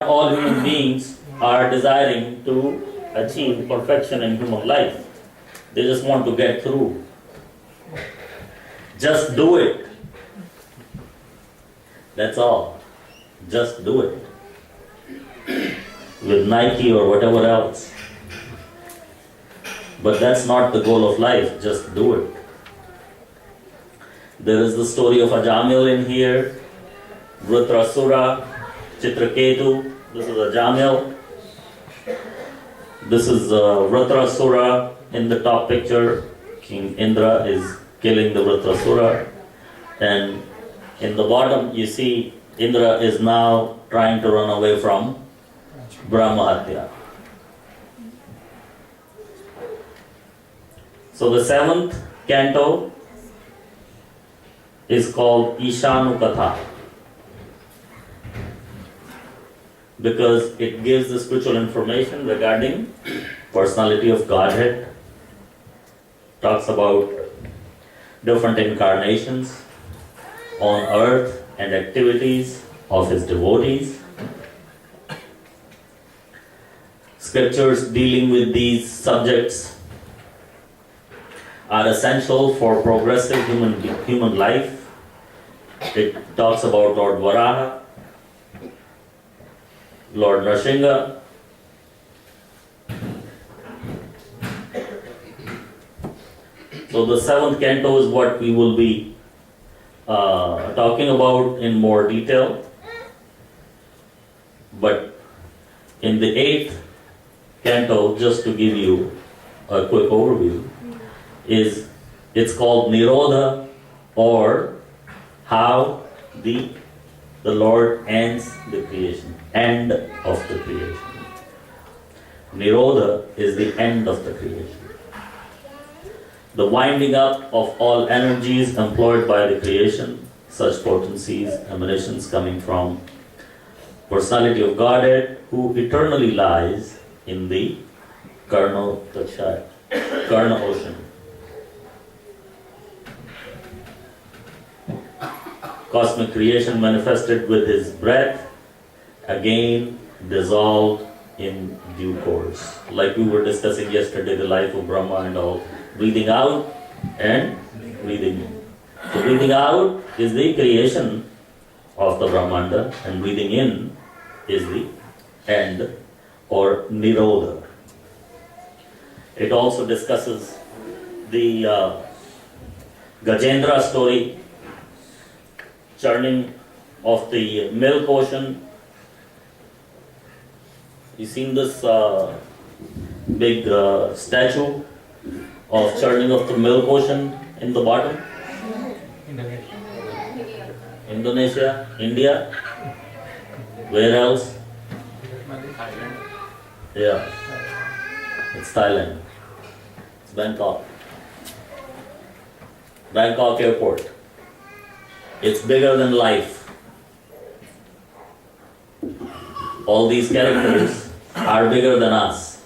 all human beings are desiring to achieve perfection in human life. They just want to get through. Just do it. That's all. Just do it. With Nike or whatever else. But that's not the goal of life. Just do it. There is the story of Ajamil in here. Vritrasura, Chitraketu. This is Ajamil. This is Vritrasura in the top picture. King Indra is killing the Vritrasura. And in the bottom you see Indra is now trying to run away from Brahmahatya. So the 7th canto is called Ishanu Katha because it gives the spiritual information regarding personality of Godhead, talks about different incarnations on earth and activities of his devotees. Scriptures dealing with these subjects are essential for progressive human life. It talks about Lord Varaha, Lord Nrsimha, so the 7th canto is what we will be talking about in more detail. But in the 8th canto, just to give you a quick overview, it's called Nirodha, or how the Lord ends the creation, end of the creation. Nirodha is the end of the creation. The winding up of all energies employed by the creation, such potencies, emanations coming from personality of Godhead, who eternally lies in the Karna ocean. Cosmic creation manifested with his breath, again dissolved in due course. Like we were discussing yesterday, the life of Brahma and all. Breathing out and breathing in. So breathing out is the creation of the Brahmanda, and breathing in is the end, or Nirodha. It also discusses the Gajendra story, churning of the milk ocean. You seen this big statue of churning of the milk ocean in the bottom? Indonesia, India. Where else? Yeah, it's Thailand. It's Bangkok. Bangkok airport. It's bigger than life. All these characters are bigger than us.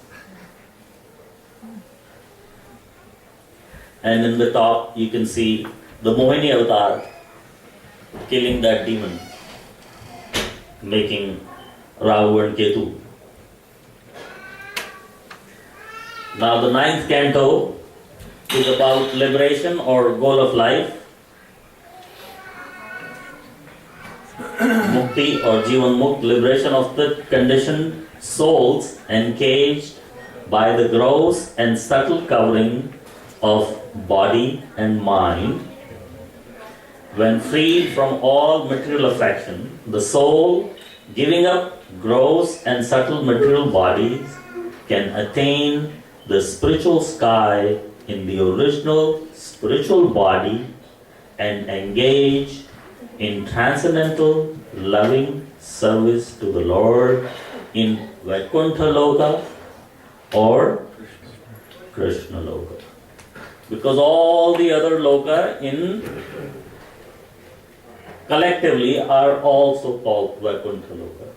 And in the top you can see the Mohini avatar killing that demon, making Rahu and Ketu. Now the 9th canto is about liberation or goal of life. Mukti or Jivan Mukt, liberation of the conditioned souls encaged by the gross and subtle covering of body and mind. When freed from all material affection, the soul, giving up gross and subtle material bodies, can attain the spiritual sky in the original spiritual body and engage in transcendental loving service to the Lord in Vaikuntha Loka or Krishna Loka. Because all the other Loka in collectively are also called Vaikuntha Loka.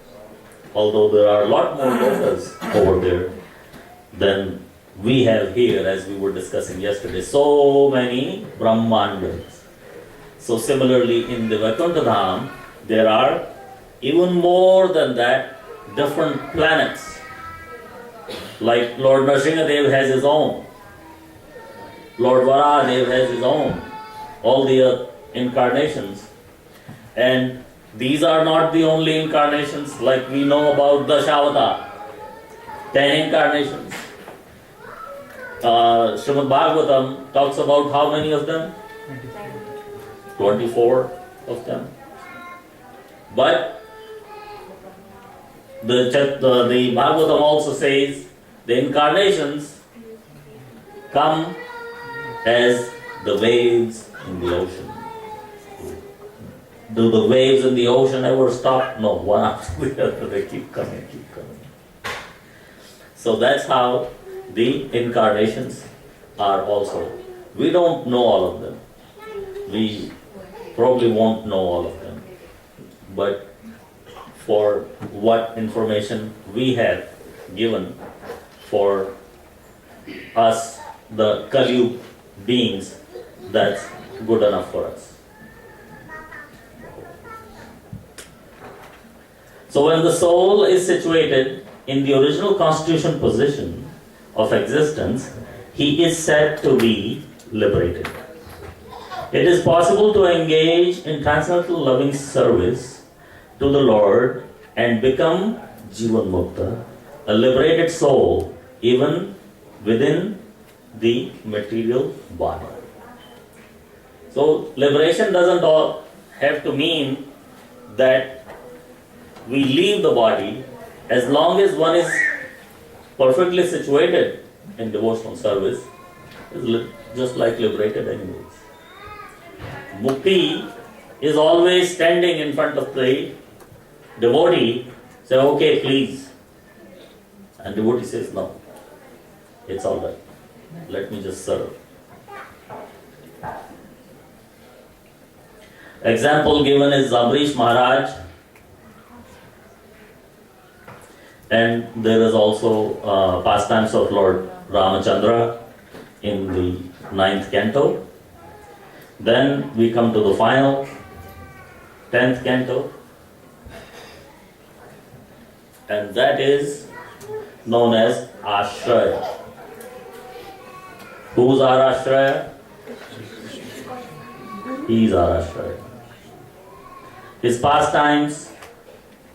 Although there are a lot more Lokas over there than we have here, as we were discussing yesterday. So many Brahmandas. So similarly in the Vaikuntha Dham, there are even more than that different planets. Like Lord Nrsimhadev has his own, Lord Varahadev has his own, all the incarnations. And these are not the only incarnations, like we know about Dashavata, 10 incarnations. Srimad Bhagavatam talks about how many of them? 24 of them. But the Bhagavatam also says the incarnations come as the waves in the ocean. Do the waves in the ocean ever stop? No, one after the other, they keep coming, keep coming. So that's how the incarnations are also. We don't know all of them. We probably won't know all of them. But for what information we have given for us, the Kali beings, that's good enough for us. So when the soul is situated in the original constitution position of existence, he is said to be liberated. It is possible to engage in transcendental loving service to the Lord and become Jivan Mukta, a liberated soul, even within the material body. So liberation doesn't all have to mean that we leave the body, as long as one is perfectly situated in devotional service, is just like liberated anyways. Mukti is always standing in front of the devotee, say, okay, please. And devotee says, no, it's all right. Let me just serve. Example given is Amrish Maharaj. And there is also pastimes of Lord Ramachandra in the 9th canto. Then we come to the final 10th canto, and that is known as Ashraya. Who's our Ashraya? He's our Ashraya. His pastimes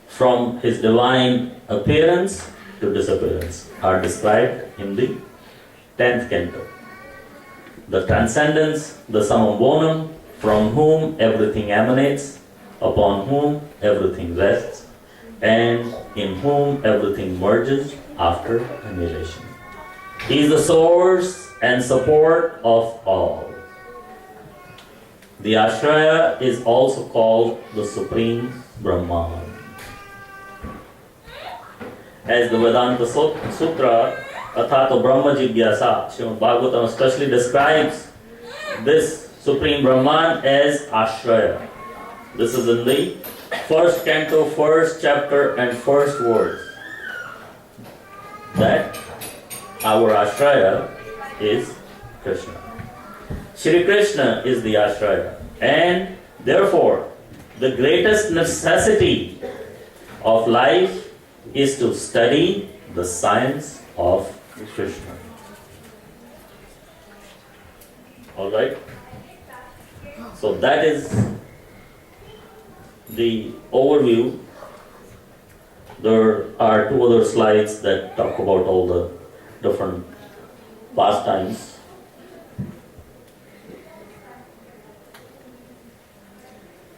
from his divine appearance to disappearance are described in the 10th canto. The transcendence, the summum bonum, from whom everything emanates, upon whom everything rests, and in whom everything merges after annihilation. He is the source and support of all. The Ashraya is also called the Supreme Brahman. As the Vedanta Sutra, Athato Brahma Jigyasa, Srimad Bhagavatam especially describes this Supreme Brahman as Ashraya. This is in the 1st canto, 1st chapter and 1st verse. That our Ashraya is Krishna. Shri Krishna is the Ashraya, and therefore the greatest necessity of life is to study the science of Krishna. Alright? So that is the overview. There are 2 other slides that talk about all the different pastimes.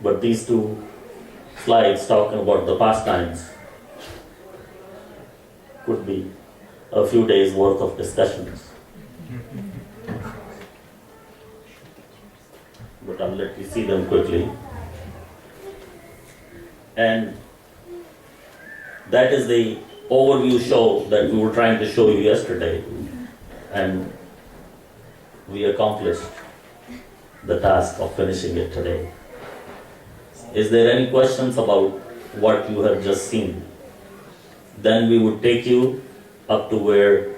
But these 2 slides talking about the pastimes could be a few days worth of discussions. But I'll let you see them quickly. And that is the overview show that we were trying to show you yesterday. And we accomplished the task of finishing it today. Is there any questions about what you have just seen? Then we would take you up to where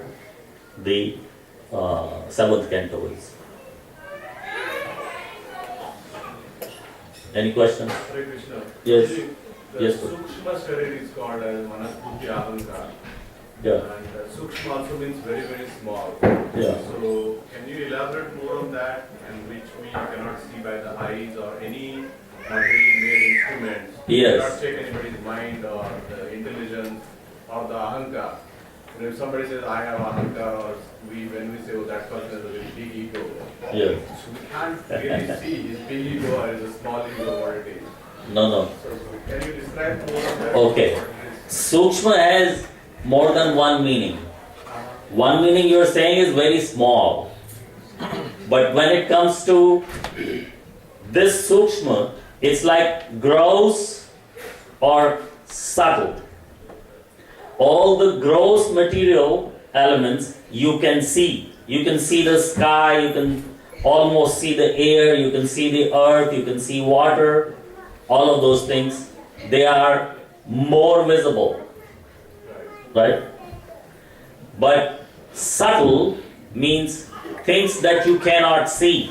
the 7th canto is. Any questions? Hare Krishna. Yes. The Yes. Sukshma Sharir is called as Manasbuddhi Ahankar. Yeah. And Sukshma also means very, very small. Yeah. So, can you elaborate more on that, and which we cannot see by the eyes or any materially made instruments? Yes. You cannot check anybody's mind or the intelligence or the Ahankar. You know, if somebody says, I have Ahankar, or when we say, oh, that person has a very big ego, Yes. so we can't really see his big ego or his small ego, what it is. No. So, can you describe more of that? Okay. Sukshma has more than one meaning. One meaning you are saying is very small. But when it comes to this Sukshma, it's like gross or subtle. All the gross material elements you can see. You can see the sky, you can almost see the air, you can see the earth, you can see water. All of those things, they are more visible, right? But subtle means things that you cannot see.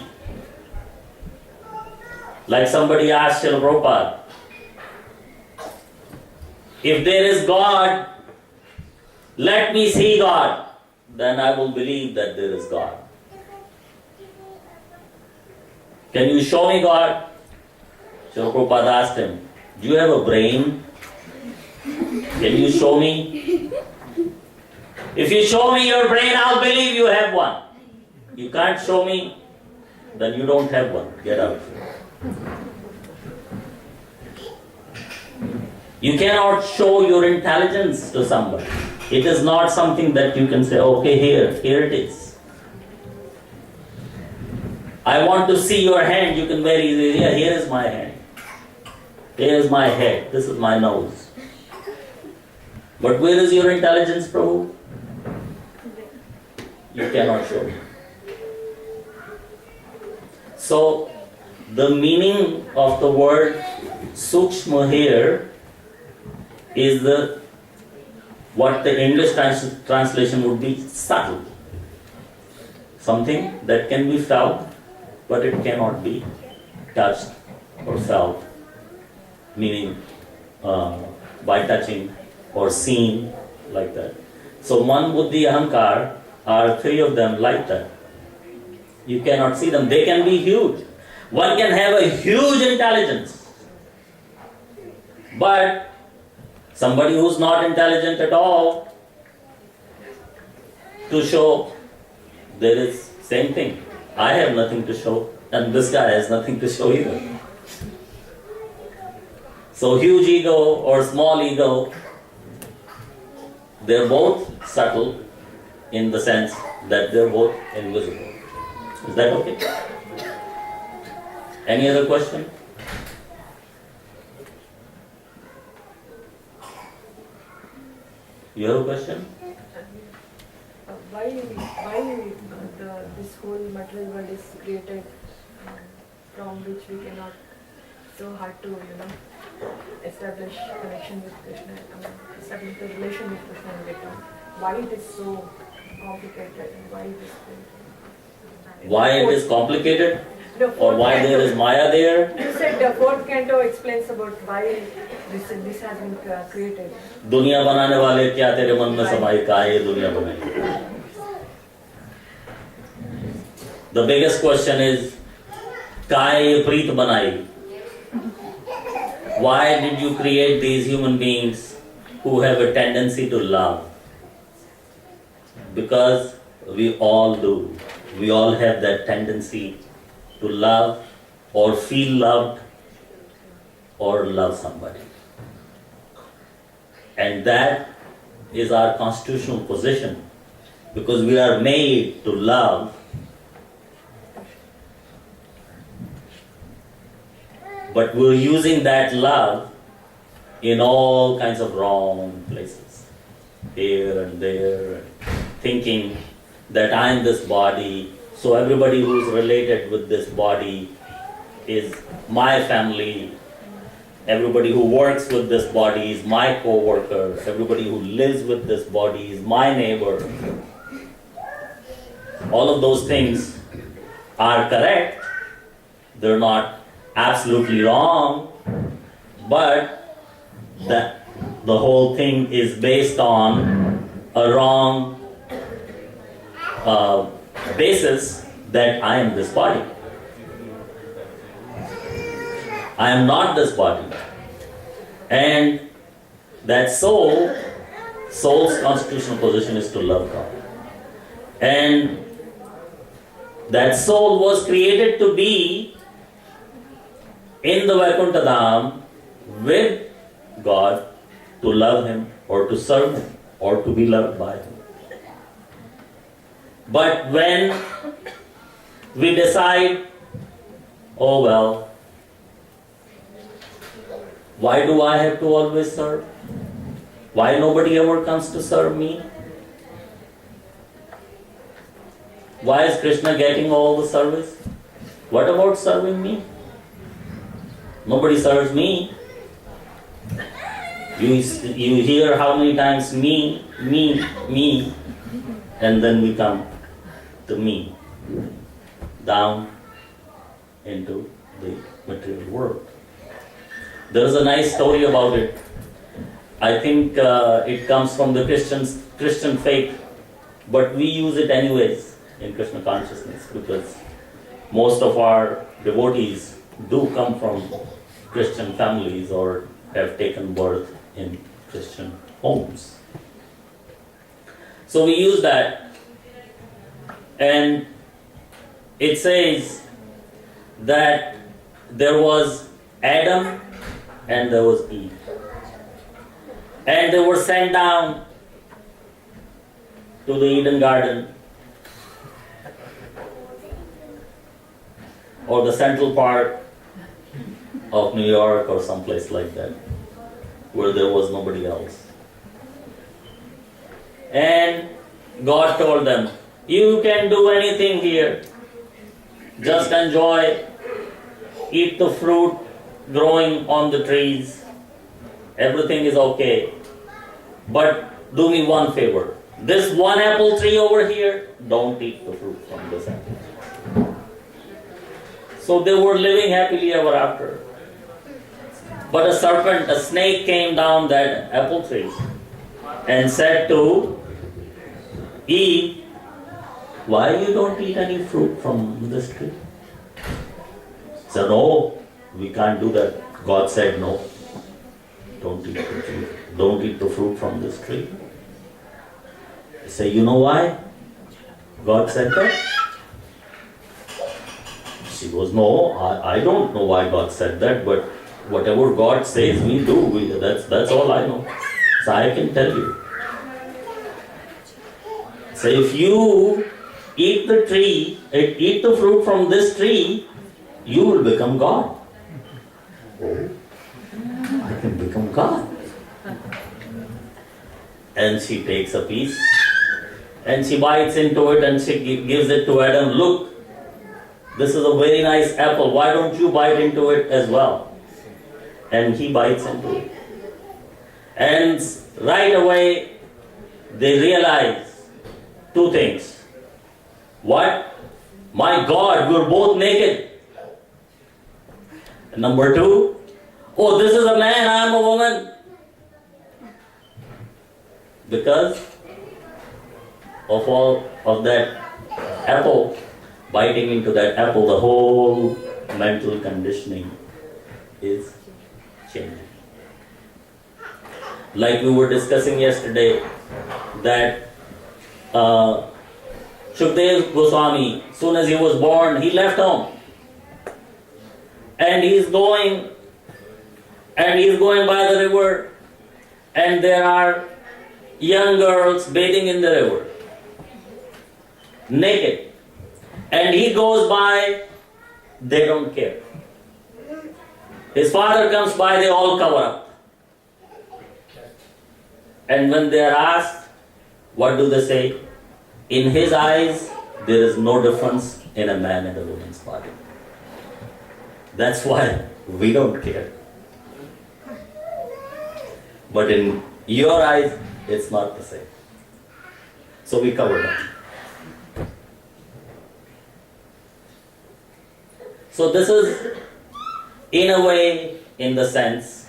Like somebody asked Srila Prabhupada, if there is God, let me see God, then I will believe that there is God. Can you show me God? Srila Prabhupada asked him, do you have a brain? Can you show me? If you show me your brain, I'll believe you have one. You can't show me, then you don't have one. Get out. You cannot show your intelligence to somebody. It is not something that you can say, okay, here it is. I want to see your hand, you can very easily, yeah, here is my hand. Here is my head, this is my nose. But where is your intelligence, Prabhu? You cannot show me. So, the meaning of the word Sukshma here is what the English translation would be subtle. Something that can be felt, but it cannot be touched or felt. Meaning by touching or seen, like that. So Man, Buddhi, Ahankar are three of them like that. You cannot see them. They can be huge. One can have a huge intelligence. But somebody who's not intelligent at all, to show, there is same thing. I have nothing to show, and this guy has nothing to show either. So huge ego or small ego, they're both subtle in the sense that they're both invisible. Is that okay? Any other question? You have a question? Why this whole material world is created from which we cannot, so hard to establish connection with Krishna, establish the relation with Krishna and get on. Why it is so complicated and why it is Why it is complicated? Or why there is Maya there? You said the fourth canto explains about why this has been created. दुनिया बनाने वाले क्या तेरे मन में समाई का ये दुनिया बनाई? The biggest question is, काय ये प्रीत बनाई? Why did you create these human beings who have a tendency to love? Because we all do. We all have that tendency to love or feel loved or love somebody. And that is our constitutional position, because we are made to love, but we're using that love in all kinds of wrong places, here and there, and thinking that I am this body, so everybody who's related with this body is my family. Everybody who works with this body is my co-worker. Everybody who lives with this body is my neighbor. All of those things are correct. They're not absolutely wrong, but that the whole thing is based on a wrong basis that I am this body. I am not this body. And that soul's constitutional position is to love God. And that soul was created to be in the Vaikuntha Dham with God, to love Him or to serve Him or to be loved by Him. But when we decide, oh well, why do I have to always serve? Why nobody ever comes to serve me? Why is Krishna getting all the service? What about serving me? Nobody serves me. You hear how many times me, and then we come to me, down into the material world. There is a nice story about it. I think it comes from the Christian faith, but we use it anyways in Krishna consciousness because most of our devotees do come from Christian families or have taken birth in Christian homes. So we use that, and it says that there was Adam and there was Eve. And they were sent down to the Eden Garden or the Central Park of New York or someplace like that, where there was nobody else. And God told them, you can do anything here. Just enjoy, eat the fruit growing on the trees. Everything is okay. But do me one favor. This one apple tree over here, don't eat the fruit from this apple. So they were living happily ever after. But a serpent, a snake came down that apple tree and said to Eve, why you don't eat any fruit from this tree? She said, no, we can't do that. God said no. Don't eat the tree. Don't eat the fruit from this tree. I say, you know why God said that? She goes, no, I don't know why God said that, but whatever God says we do, that's all I know. So I can tell you. So if you eat the tree, eat the fruit from this tree, you will become God. Oh, I can become God. And she takes a piece and she bites into it and she gives it to Adam. Look, this is a very nice apple. Why don't you bite into it as well? And he bites into it. And right away they realize two things. What? My God, we're both naked. And number two, oh, this is a man, I'm a woman. Because of all of that apple, biting into that apple, the whole mental conditioning is changing. Like we were discussing yesterday, that Shukdev Goswami, soon as he was born, he left home. And he's going by the river, and there are young girls bathing in the river, naked. And he goes by, they don't care. His father comes by, they all cover up. And when they are asked, what do they say? In his eyes, there is no difference in a man and a woman's body. That's why we don't care. But in your eyes, it's not the same. So we cover that. So this is, in a way, in the sense,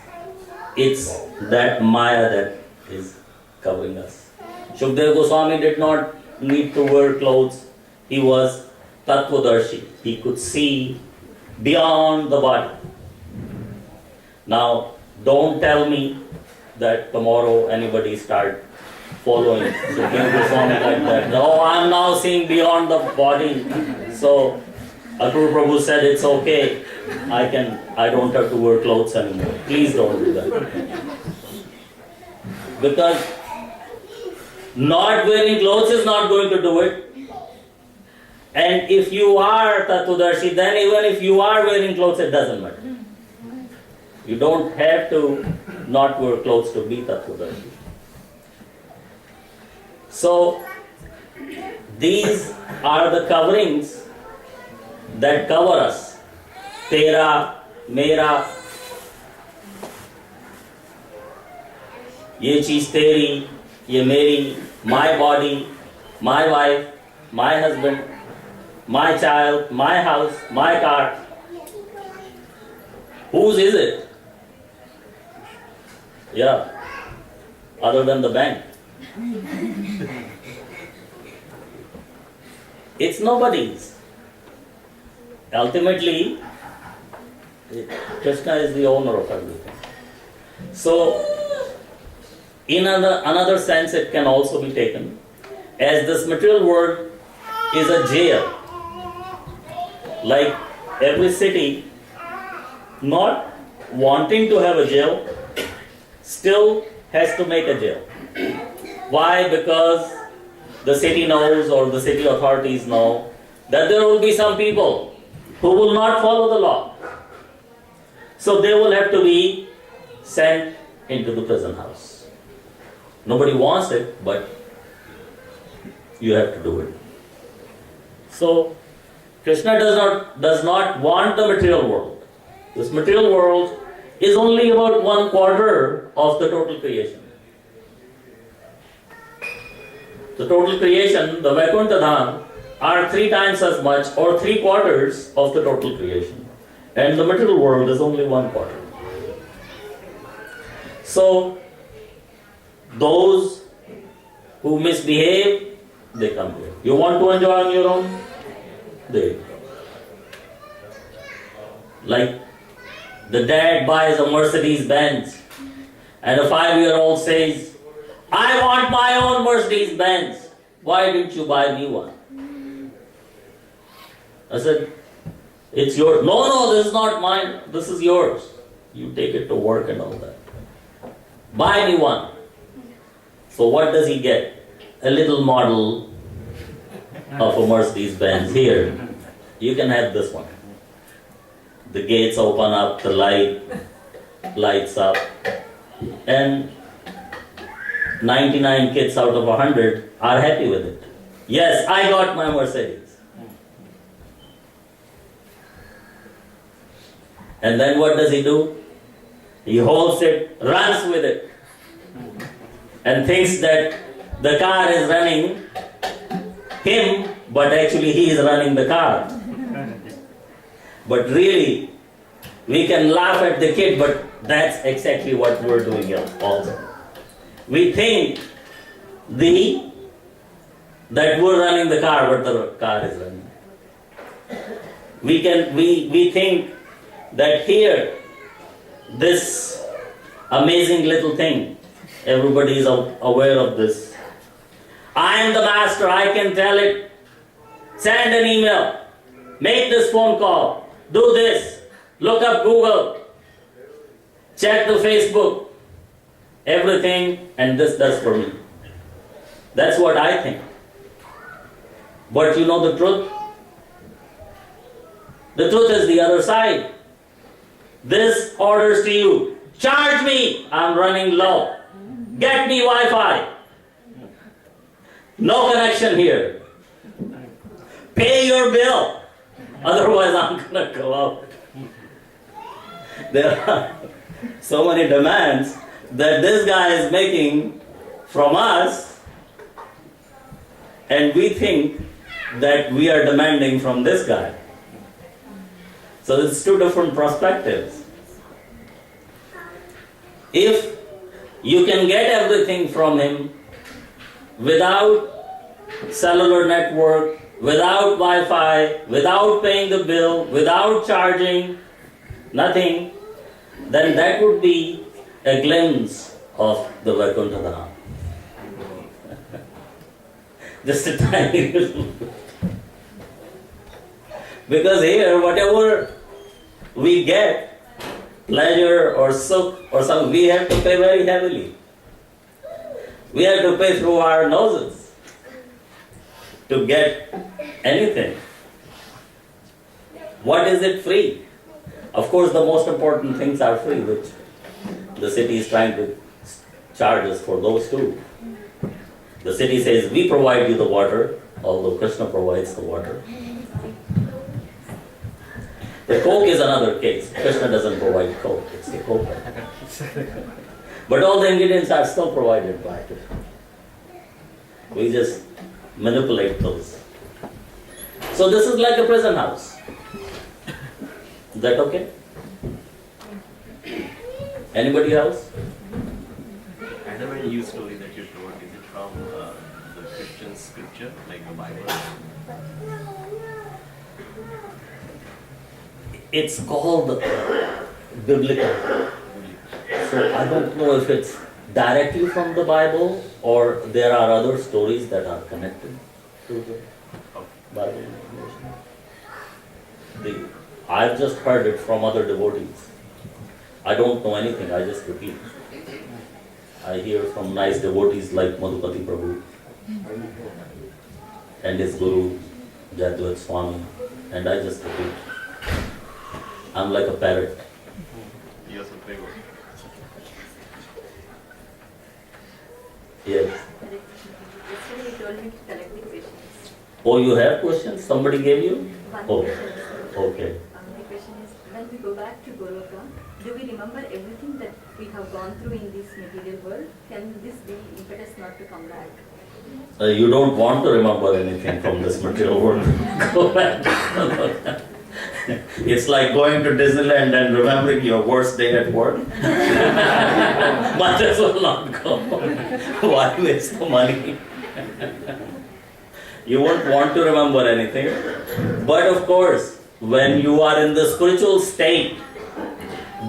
it's that Maya that is covering us. Shukdev Goswami did not need to wear clothes. He was Tattvadarshi. He could see beyond the body. Now, don't tell me that tomorrow anybody start following Shukdev Goswami like that. No, I'm now seeing beyond the body. So, Akrura Prabhu said it's okay. I don't have to wear clothes anymore. Please don't do that. Because not wearing clothes is not going to do it. And if you are Tattvadarshi, then even if you are wearing clothes, it doesn't matter. You don't have to not wear clothes to be Tattvadarshi. So, these are the coverings that cover us. Tera, mera, ye cheez teri, ye meri, my body, my wife, my husband, my child, my house, my car. Whose is it? Yeah, other than the bank. It's nobody's. Ultimately, Krishna is the owner of everything. So, in another sense, it can also be taken as this material world is a jail. Like every city, not wanting to have a jail, still has to make a jail. Why? Because the city knows, or the city authorities know, that there will be some people who will not follow the law. So they will have to be sent into the prison house. Nobody wants it, but you have to do it. So Krishna does not want the material world. This material world is only about 1/4 of the total creation. The total creation, the Vaikuntha Dham, are 3 times as much, or 3/4 of the total creation. And the material world is only 1/4. So, those who misbehave, they come here. You want to enjoy on your own? There you go. Like the dad buys a Mercedes Benz and a 5-year-old says, I want my own Mercedes Benz. Why didn't you buy me one? I said, it's yours. No, this is not mine. This is yours. You take it to work and all that. Buy me one. So what does he get? A little model of a Mercedes Benz. Here, you can have this one. The gates open up, the lights up, and 99 kids out of 100 are happy with it. Yes, I got my Mercedes. And then what does he do? He holds it, runs with it, and thinks that the car is running him, but actually he is running the car. But really, we can laugh at the kid, but that's exactly what we're doing here also. We think that we're running the car, but the car is running. We think that here, this amazing little thing, everybody is aware of this. I am the master, I can tell it. Send an email, make this phone call, do this, look up Google, check the Facebook, everything, and this does for me. That's what I think. But you know the truth? The truth is the other side. This orders to you, charge me, I'm running low. Get me Wi-Fi. No connection here. Pay your bill, otherwise I'm gonna go out. There are so many demands that this guy is making from us, and we think that we are demanding from this guy. So it's 2 different perspectives. If you can get everything from him without cellular network, without Wi-Fi, without paying the bill, without charging, nothing, then that would be a glimpse of the Vaikuntha Dham. Just a tiny little bit. Because here, whatever we get, pleasure or sukh or something, we have to pay very heavily. We have to pay through our noses to get anything. What is it free? Of course, the most important things are free, which the city is trying to charge us for those too. The city says, we provide you the water, although Krishna provides the water. The Coke is another case. Krishna doesn't provide Coke, it's the Coke. But all the ingredients are still provided by Krishna. We just manipulate those. So this is like a prison house. Is that okay? Anybody else? And the very new story that you told, is it from the Christian scripture, like the Bible? It's called biblical. So I don't know if it's directly from the Bible or there are other stories that are connected to the Bible. I've just heard it from other devotees. I don't know anything, I just repeat. I hear from nice devotees like Madhupati Prabhu and his guru, Jadwat Swami, and I just repeat. I'm like a parrot. Yes, very good. Yes. Yesterday you told me to collect the questions. Oh, you have questions? Somebody gave you? One Oh, question is, okay. the question is, when we go back to Goloka, do we remember everything that we have gone through in this material world? Can this be impetus not to come back? You don't want to remember anything from this material world. Go back. It's like going to Disneyland and remembering your worst day at work. Might as well not go. Why waste the money? You won't want to remember anything. But of course, when you are in the spiritual state,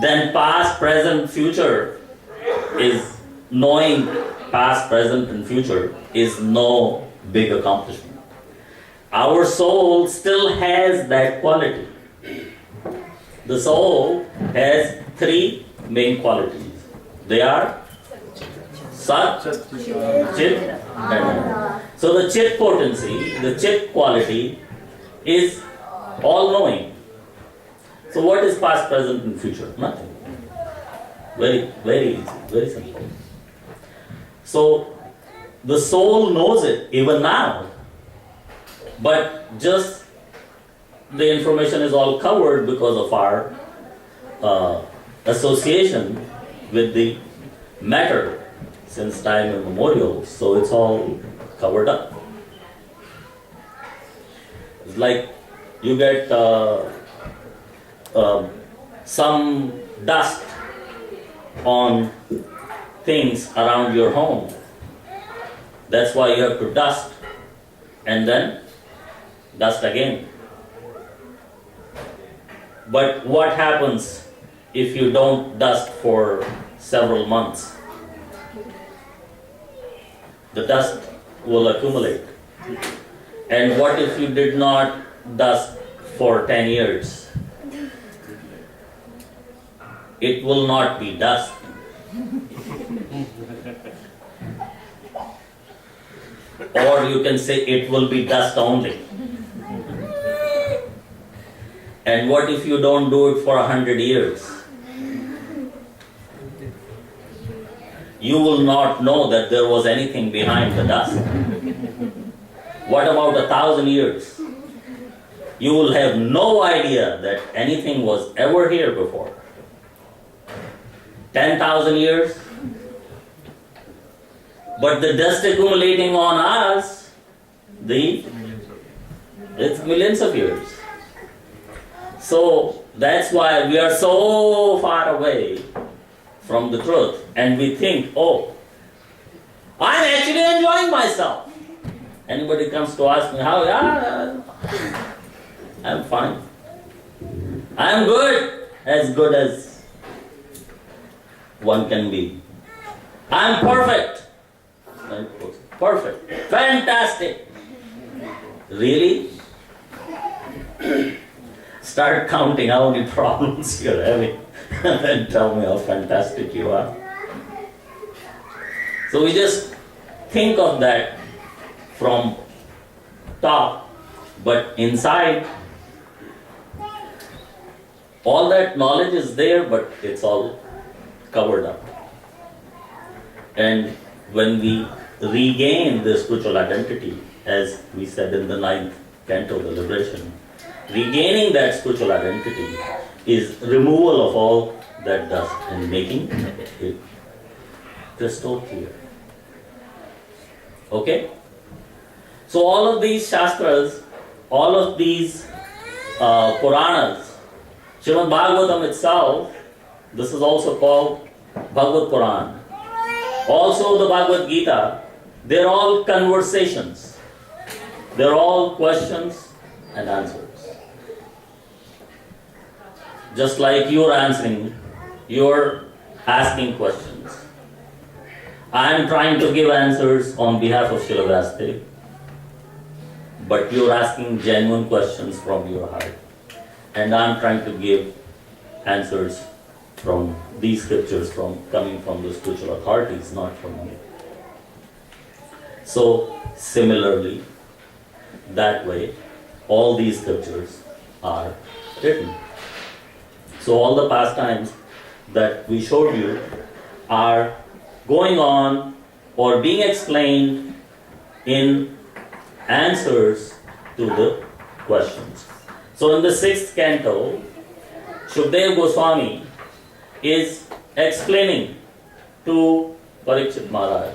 then past, present, future is knowing past, present and future is no big accomplishment. Our soul still has that quality. The soul has three main qualities. They are Sat, Chit, and Anand. So the Chit potency, the Chit quality is all-knowing. So what is past, present and future? Nothing. Very, very easy, very simple. So the soul knows it even now, but just the information is all covered because of our association with the matter since time immemorial, so it's all covered up. It's like you get some dust on things around your home. That's why you have to dust and then dust again. But what happens if you don't dust for several months? The dust will accumulate. And what if you did not dust for 10 years? It will not be dust. Or you can say it will be dust only. And what if you don't do it for 100 years? You will not know that there was anything behind the dust. What about 1,000 years? You will have no idea that anything was ever here before. 10,000 years? But the dust accumulating on us, it's millions of years. So that's why we are so far away from the truth and we think, oh, I'm actually enjoying myself. Anybody comes to ask me how, I'm fine. I'm good as one can be. I'm perfect. Perfect. Fantastic. Really? Start counting how many problems you're having and then tell me how fantastic you are. So we just think of that from top, but inside, all that knowledge is there, but it's all covered up. And when we regain the spiritual identity, as we said in the 9th canto, the liberation, regaining that spiritual identity is removal of all that dust and making it crystal clear. Okay? So all of these Shastras, all of these Puranas, Srimad Bhagavatam itself, this is also called Bhagavad Puran. Also the Bhagavad Gita, they're all conversations. They're all questions and answers. Just like you're answering, you're asking questions. I'm trying to give answers on behalf of Srila Vasudev, but you're asking genuine questions from your heart. And I'm trying to give answers from these scriptures coming from the spiritual authorities, not from me. So, similarly, that way, all these scriptures are written. So all the pastimes that we showed you are going on or being explained in answers to the questions. So in the 6th canto, Shukdev Goswami is explaining to Parikshit Maharaj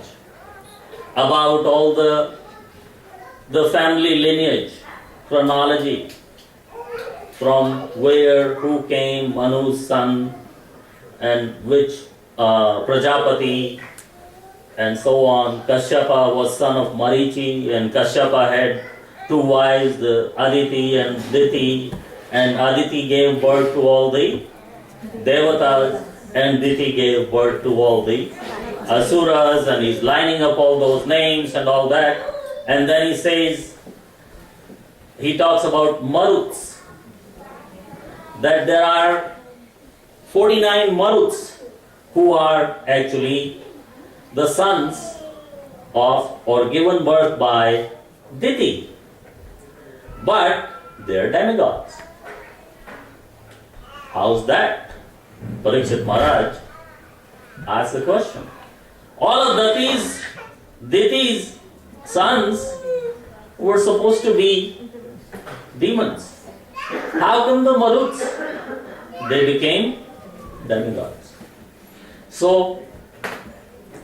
about all the family lineage, chronology, from where, who came, Manu's son, and which Prajapati, and so on. Kashyapa was son of Marichi, and Kashyapa had 2 wives, the Aditi and Diti, and Aditi gave birth to all the Devatas, and Diti gave birth to all the Asuras, and he's lining up all those names and all that. And then he says, he talks about Maruts, that there are 49 Maruts who are actually the sons of or given birth by Diti, but they are demigods. How's that? Parikshit Maharaj asked the question. All of Diti's sons were supposed to be demons. How come the Maruts, they became demigods? So,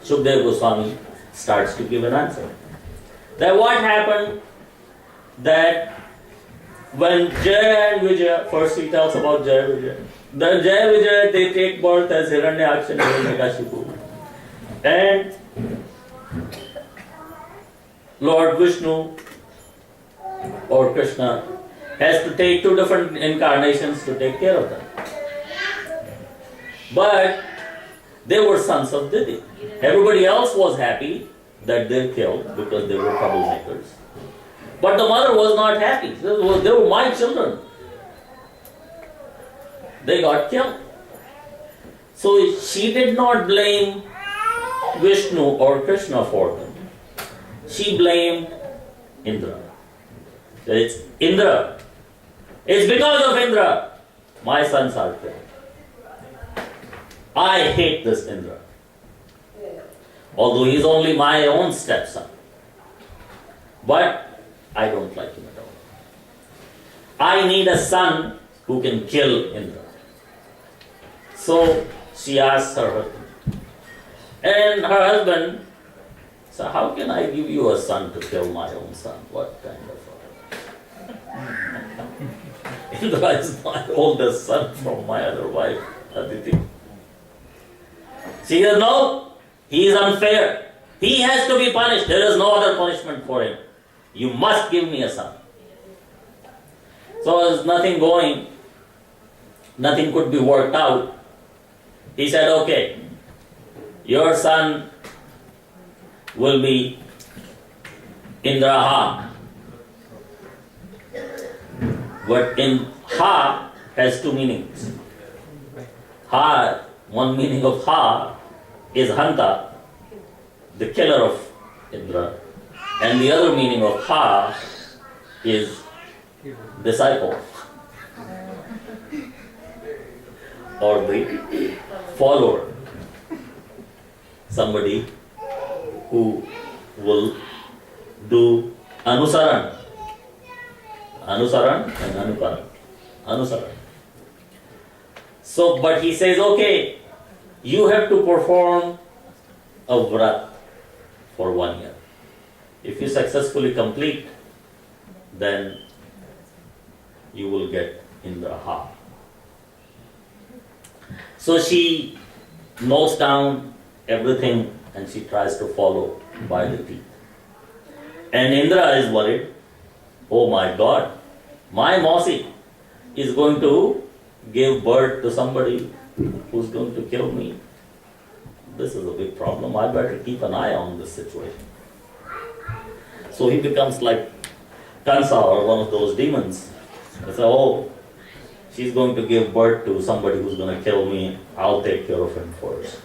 Shukdev Goswami starts to give an answer. That what happened that when Jaya and Vijaya, first he tells about Jaya Vijaya. The Jaya Vijaya, they take birth as Hiranyaksha and Hiranyakashipu. And Lord Vishnu or Krishna has to take 2 different incarnations to take care of them. But they were sons of Diti. Everybody else was happy that they killed because they were troublemakers. But the mother was not happy. They were my children. They got killed. So she did not blame Vishnu or Krishna for them. She blamed Indra. It's Indra. It's because of Indra my sons are killed. I hate this Indra. Although he is only my own stepson. But I don't like him at all. I need a son who can kill Indra. So she asked her husband. And her husband said, how can I give you a son to kill my own son? What kind of Indra is my oldest son from my other wife, Aditi. She said, no, he is unfair. He has to be punished. There is no other punishment for him. You must give me a son. So there's nothing going. Nothing could be worked out. He said, okay, your son will be Indra. But in Ha has two meanings. Ha, one meaning of Ha is Hanta, the killer of Indra. And the other meaning of Ha is disciple or the follower. Somebody who will do anusaran. Anusaran and anukaran. Anusaran. So, but he says, okay, you have to perform a vrat for 1 year. If you successfully complete, then you will get Indra. So she notes down everything and she tries to follow by the teeth. And Indra is worried, oh my God, my Mausi is going to give birth to somebody who's going to kill me. This is a big problem. I better keep an eye on this situation. So he becomes like Kansa or one of those demons. They say, oh, she's going to give birth to somebody who's going to kill me. I'll take care of him first.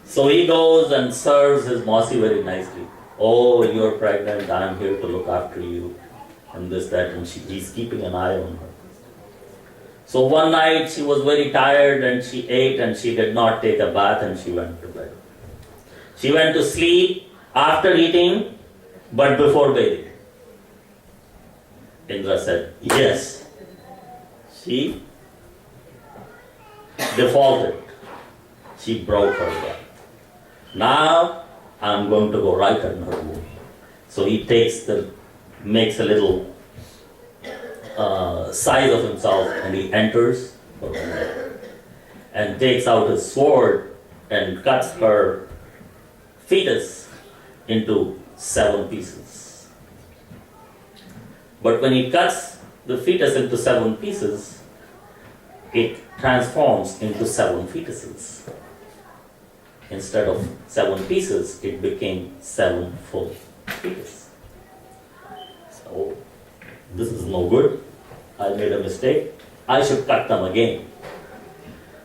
So he goes and serves his Mausi very nicely. Oh, you're pregnant, I'm here to look after you. And this, that, and he's keeping an eye on her. So one night she was very tired and she ate and she did not take a bath and she went to bed. She went to sleep after eating but before bathing. Indra said, yes, she defaulted. She broke her bath. Now I'm going to go right in her womb. So he makes a little size of himself and he enters her womb and takes out his sword and cuts her fetus into 7 pieces. But when he cuts the fetus into 7 pieces, it transforms into 7 fetuses. Instead of 7 pieces, it became 7 full fetuses. So, this is no good. I made a mistake. I should cut them again.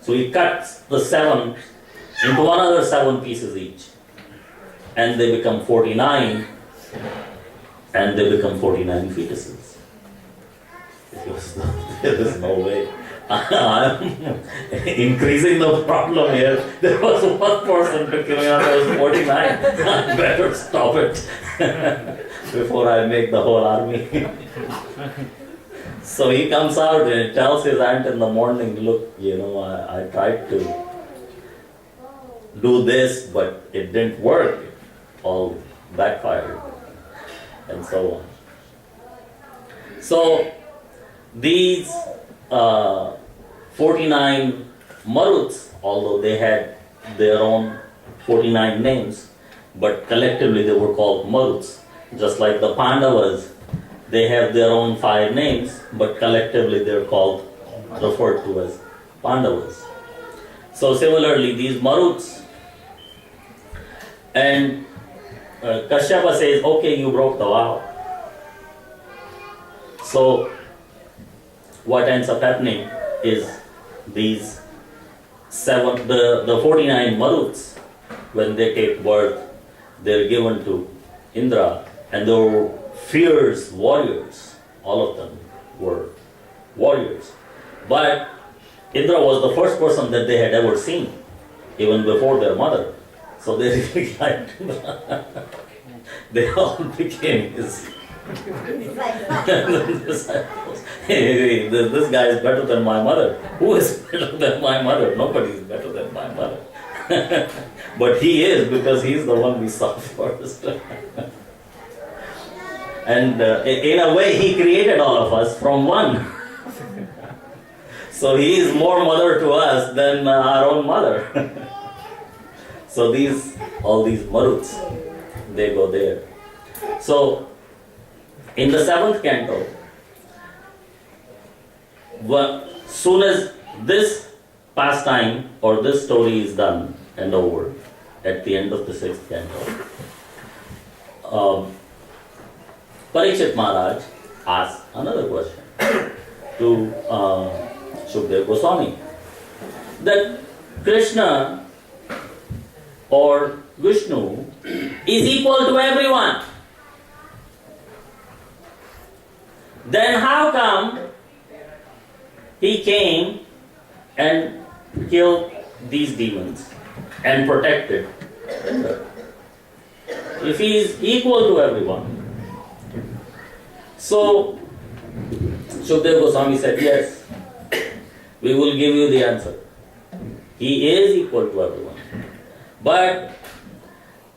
So he cuts the 7 into another 7 pieces each. And they become 49. And they become 49 fetuses. There is no way. I'm increasing the problem here. There was one person to kill me, there was 49. I better stop it before I make the whole army. So he comes out and tells his aunt in the morning, look, I tried to do this, but it didn't work. It all backfired. And so on. So these 49 Maruts, although they had their own 49 names, but collectively they were called Maruts. Just like the Pandavas, they have their own 5 names, but collectively they're referred to as Pandavas. So similarly, these Maruts, and Kashyapa says, okay, you broke the vow. So what ends up happening is these the 49 Maruts, when they take birth, they're given to Indra, and they were fierce warriors. All of them were warriors. But Indra was the first person that they had ever seen, even before their mother. So they really liked him. They all became his disciples. Hey, this guy is better than my mother. Who is better than my mother? Nobody is better than my mother. But he is, because he's the one we saw first. And in a way, he created all of us from one. So he is more mother to us than our own mother. So all these maruts, they go there. So in the 7th canto, soon as this pastime or this story is done and over, at the end of the 6th canto, Parikshit Maharaj asked another question to Shukdev Goswami, that Krishna or Vishnu is equal to everyone. Then how come he came and killed these demons and protected Indra? If he is equal to everyone. So Shukdev Goswami said, yes, we will give you the answer. He is equal to everyone. But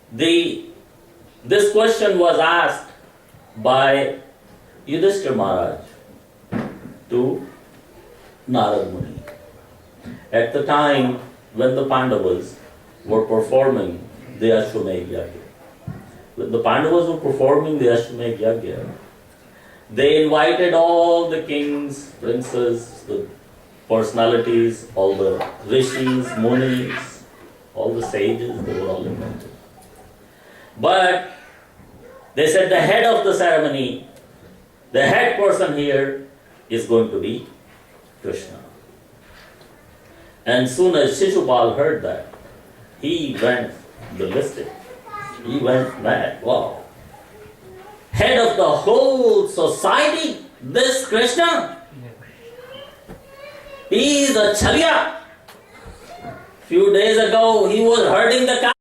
this question was asked by Yudhishthira Maharaj to Narad Muni at the time when the Pandavas were performing the Ashwamedh Yagya. When the Pandavas were performing the Ashwamedh Yagya, they invited all the kings, princes, the personalities, all the rishis, munis, all the sages, they were all invited. But they said the head of the ceremony, the head person here is going to be Krishna. And soon as Shishupal heard that, he went ballistic. He went mad. Wow. Head of the whole society, this Krishna? He is a Chalya. Few days ago, he was herding the cow.